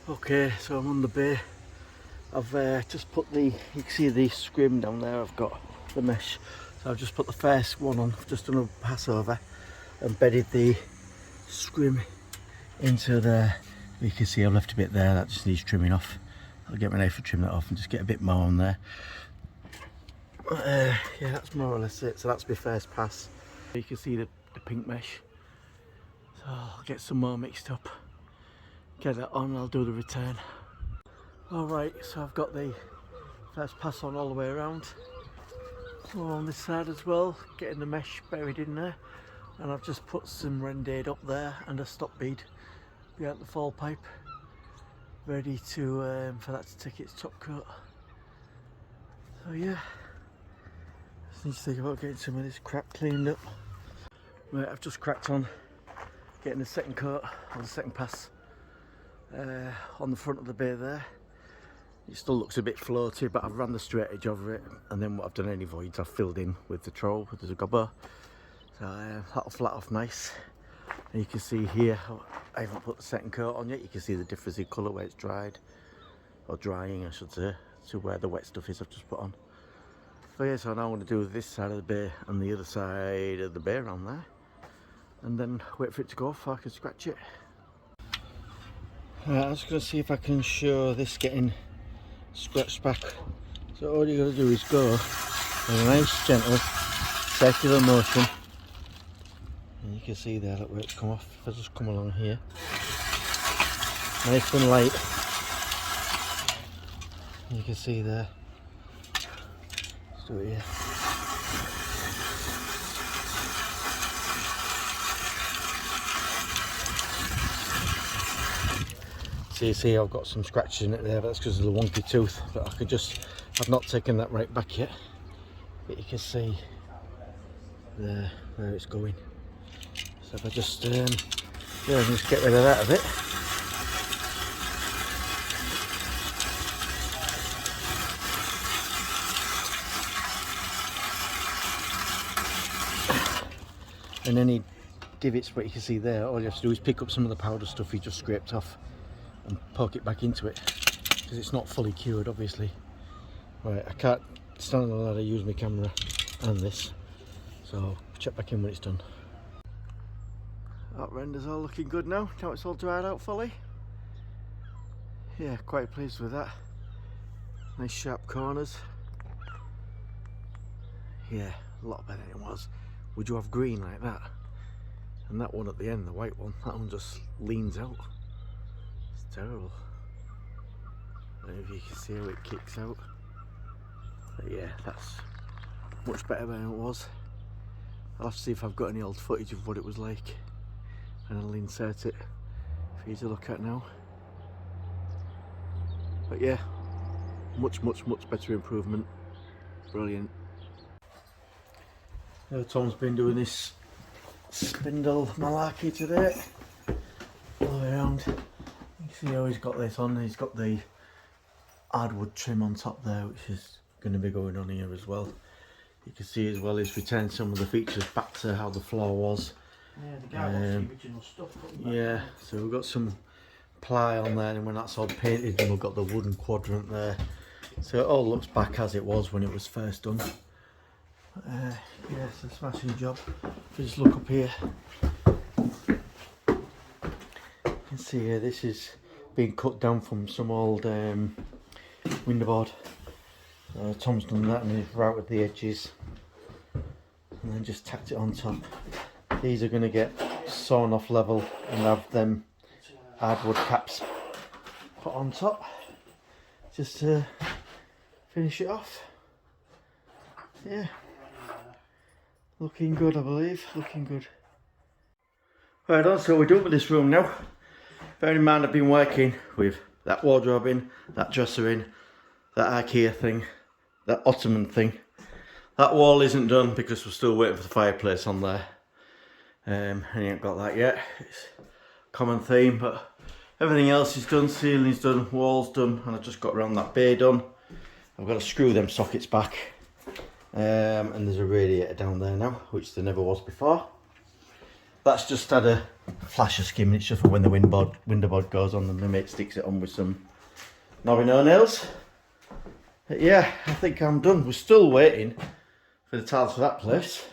Okay, so I'm on the bay. I've just put you can see the scrim down there, I've got the mesh. So I've just put the first one on, I've just done a pass over and bedded the scrim into there. You can see I've left a bit there, that just needs trimming off. I'll get my knife to trim that off and just get a bit more on there. Yeah, that's more or less it. So that's my first pass. You can see the pink mesh. So I'll get some more mixed up, get that on, I'll do the return. Alright, so I've got the first pass on all the way around. So on this side as well, getting the mesh buried in there. And I've just put some rendade up there and a stop bead behind the fall pipe, ready to for that to take its top coat. So yeah, just need to think about getting some of this crap cleaned up. Right, I've just cracked on getting the second coat, or the second pass, on the front of the bay there. It still looks a bit floaty, but I've ran the straight edge over it, and then what I've done, any voids I've filled in with the trowel, with the gobber. So that'll flat off nice. And you can see here, I haven't put the second coat on yet. You can see the difference in colour where it's dried, or drying I should say, to where the wet stuff is I've just put on. So yeah, so now I want to do this side of the bay and the other side of the bay around there, and then wait for it to go off so I can scratch it. Right, I'm just going to see if I can show this getting scratched back. So all you got to do is go with a nice gentle circular motion, and you can see there, look where it's come off. If I just come along here, nice and light, you can see there. Let's do it here. So you see I've got some scratches in it there, but that's because of the wonky tooth, but I could just, I've not taken that right back yet, but you can see there where it's going. So if I just just get rid of that a bit. And any divots, what you can see there, all you have to do is pick up some of the powder stuff you just scraped off and poke it back into it, because it's not fully cured obviously. Right, I can't stand on the ladder, use my camera and this, so I'll check back in when it's done. That render's all looking good now. Now it's all dried out fully. Yeah, quite pleased with that. Nice sharp corners. Yeah, a lot better than it was. Would you have green like that? And that one at the end, the white one, that one just leans out. It's terrible. I don't know if you can see how it kicks out. But yeah, that's much better than it was. I'll have to see if I've got any old footage of what it was like, and I'll insert it for you to look at now. But yeah, much better improvement. Brilliant. Tom's been doing this spindle malarkey today, all the way around. You can see how he's got this on. He's got the hardwood trim on top there, which is going to be going on here as well. You can see as well he's returned some of the features back to how the floor was. Yeah, the guy wants the original stuff. Yeah, so we've got some ply on there, and when that's all painted, then we've got the wooden quadrant there. So it all looks back as it was when it was first done. Yeah, it's a smashing job. If you just look up here, you can see here this is being cut down from some old window board. Tom's done that and he's routed the edges and then just tacked it on top. These are going to get sawn off level and have them hardwood caps put on top just to finish it off. Yeah, looking good, I believe, looking good. Right on, so we're done with this room now. Bear in mind I've been working with that wardrobe in, that dresser in, that IKEA thing, that ottoman thing. That wall isn't done because we're still waiting for the fireplace on there. I ain't got that yet. It's a common theme, but everything else is done. Ceiling's done, walls done, and I've just got around that bay done. I've got to screw them sockets back, and there's a radiator down there now, which there never was before. that's just had a flash of skim. It's just for when the window board goes on and my mate sticks it on with some knobby no-nails. Yeah, I think I'm done. We're still waiting for the tiles for that place.